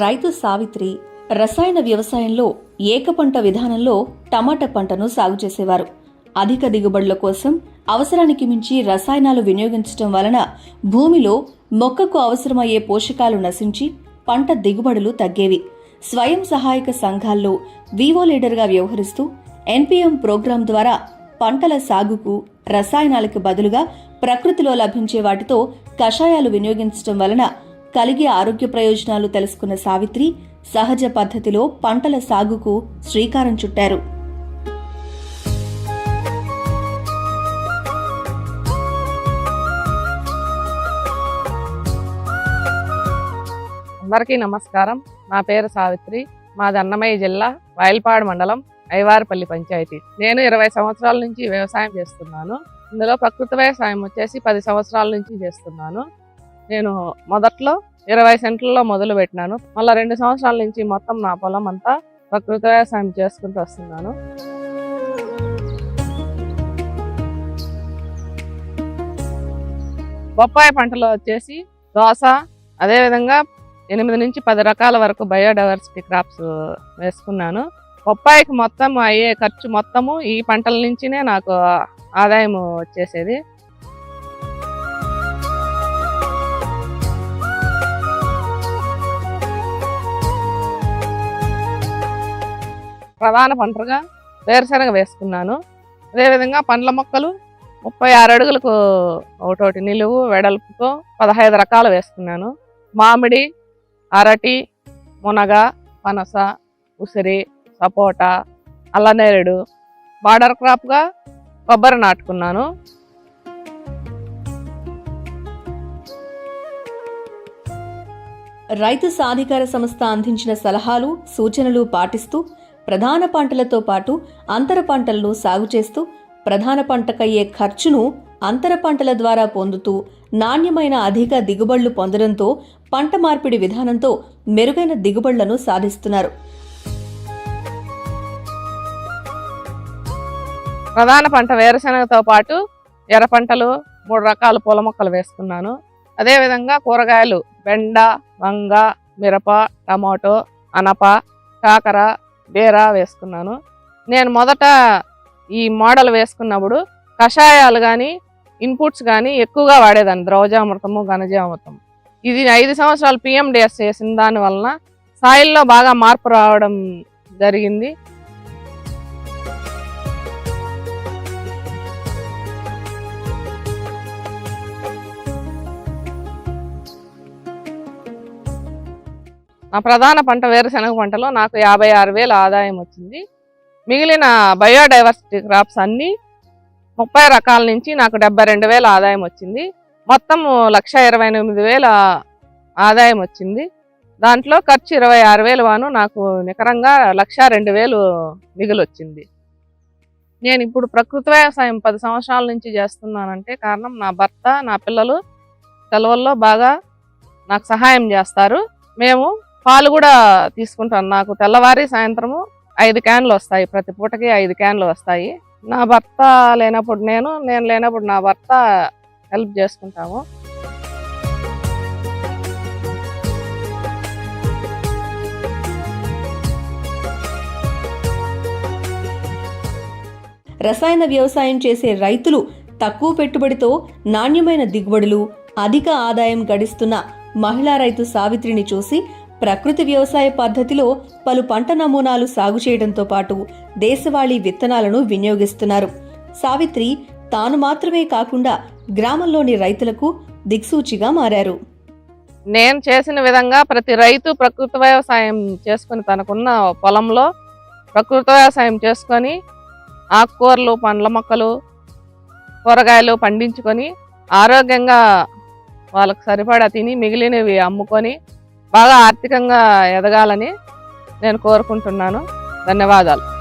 రైతు సావిత్రి రసాయన వ్యవసాయంలో ఏకపంట విధానంలో టమాటా పంటను సాగు చేసేవారు. అధిక దిగుబడుల కోసం అవసరానికి మించి రసాయనాలు వినియోగించటం వలన భూమిలో మొక్కకు అవసరమయ్యే పోషకాలు నశించి పంట దిగుబడులు తగ్గేవి. స్వయం సహాయక సంఘాల్లో వివో లీడర్గా వ్యవహరిస్తూ ఎన్పీఎం ప్రోగ్రాం ద్వారా పంటల సాగుకు రసాయనాలకు బదులుగా ప్రకృతిలో లభించే వాటితో కషాయాలు వినియోగించటం వలన కలిగే ఆరోగ్య ప్రయోజనాలు తెలుసుకున్న సావిత్రి సహజ పద్ధతిలో పంటల సాగుకు శ్రీకారం చుట్టారు. అందరికీ నమస్కారం. నా పేరు సావిత్రి. మాది అన్నమయ్య జిల్లా వాయల్పాడు మండలం ఐవారిపల్లి పంచాయతీ. నేను 20 సంవత్సరాల నుంచి వ్యవసాయం చేస్తున్నాను. ఇందులో ప్రకృతి వ్యవసాయం వచ్చేసి 10 సంవత్సరాల నుంచి చేస్తున్నాను. నేను మొదట్లో 20 సెంట్లలో మొదలు పెట్టినాను. మళ్ళీ 2 సంవత్సరాల నుంచి మొత్తం నా పొలం అంతా ప్రకృతి వ్యవసాయం చేసుకుంటూ వస్తున్నాను. బొప్పాయి పంటలో వచ్చేసి దోస, అదేవిధంగా 8 నుంచి 10 రకాల వరకు బయోడైవర్సిటీ క్రాప్స్ వేసుకున్నాను. బొప్పాయికి మొత్తం అయ్యే ఖర్చు మొత్తము ఈ పంటల నుంచినే నాకు ఆదాయం వచ్చేసేది. ప్రధాన పంటగా వేరుశనగ వేసుకున్నాను. అదేవిధంగా పండ్ల మొక్కలు 36 అడుగులకు ఒకటోటి నిలువు వెడల్పుతో 15 రకాలు వేసుకున్నాను. మామిడి, అరటి, మునగ, పనస, ఉసిరి, సపోటా, అల్లనేరేడు, బార్డర్ క్రాప్గా కొబ్బరి నాటుకున్నాను. రైతు సాధికార సంస్థ అందించిన సలహాలు, సూచనలు పాటిస్తూ ప్రధాన పంటలతో పాటు అంతర పంటలను సాగు చేస్తూ ప్రధాన పంటకయ్యే ఖర్చును అంతర పంటల ద్వారా పొందుతూ నాణ్యమైన అధిక దిగుబడులు పొందడంతో పంట మార్పిడి విధానంతో మెరుగైన దిగుబడులను సాధిస్తున్నారు. ప్రధాన పంట వేరుశనగతో పాటు ఎర్ర పంటలు 3 రకాల పూల మొక్కలు వేసుకున్నాను. అదేవిధంగా కూరగాయలు బెండ, వంగ, మిరప, టమాటో, అనప, కాకర, బీర వేసుకున్నాను. నేను మొదట ఈ మోడల్ వేసుకున్నప్పుడు కషాయాలు కానీ ఇన్పుట్స్ కానీ ఎక్కువగా వాడేదాన్ని. ద్రవజామృతము, ఘనజామృతం. ఇది 5 సంవత్సరాలు PMDS చేసిన దాని వలన సాయిల్లో బాగా మార్పు రావడం జరిగింది. నా ప్రధాన పంట వేరుశనగ పంటలో నాకు 56,000 ఆదాయం వచ్చింది. మిగిలిన బయోడైవర్సిటీ క్రాప్స్ అన్నీ 30 రకాల నుంచి నాకు 72,000 ఆదాయం వచ్చింది. మొత్తం 1,28,000 ఆదాయం వచ్చింది. దాంట్లో ఖర్చు 26,000 వాను నాకు నికరంగా 1,02,000 మిగులు వచ్చింది. నేను ఇప్పుడు ప్రకృతి వ్యవసాయం 10 సంవత్సరాల నుంచి చేస్తున్నానంటే కారణం నా భర్త, నా పిల్లలు సెలవుల్లో బాగా నాకు సహాయం చేస్తారు. మేము పాలు కూడా తీసుకుంటాను. నాకు తెల్లవారి సాయంత్రము 5 క్యాన్లు వస్తాయి. ప్రతి పూటకి 5 క్యాన్లు వస్తాయి. నా భర్త లేనప్పుడు నేను లేనప్పుడు నా భర్త హెల్ప్ చేసుకుంటాము. రసాయన వ్యవసాయం చేసే రైతులు తక్కువ పెట్టుబడితో నాణ్యమైన దిగుబడులు, అధిక ఆదాయం గడిస్తున్న మహిళా రైతు సావిత్రిని చూసి ప్రకృతి వ్యవసాయ పద్ధతిలో పలు పంట నమూనాలు సాగు చేయడంతో పాటు దేశవాళీ విత్తనాలను వినియోగిస్తున్నారు. సావిత్రి తాను మాత్రమే కాకుండా గ్రామంలోని రైతులకు దిక్సూచిగా మారారు. నేను చేసిన విధంగా ప్రతి రైతు ప్రకృతి వ్యవసాయం చేసుకుని తనకున్న పొలంలో ప్రకృతి వ్యవసాయం చేసుకొని ఆకుకూరలు, పండ్ల మొక్కలు, కూరగాయలు పండించుకొని ఆరోగ్యంగా వాళ్ళకు సరిపడా తిని మిగిలినవి అమ్ముకొని బాగా ఆర్థికంగా ఎదగాలని నేను కోరుకుంటున్నాను. ధన్యవాదాలు.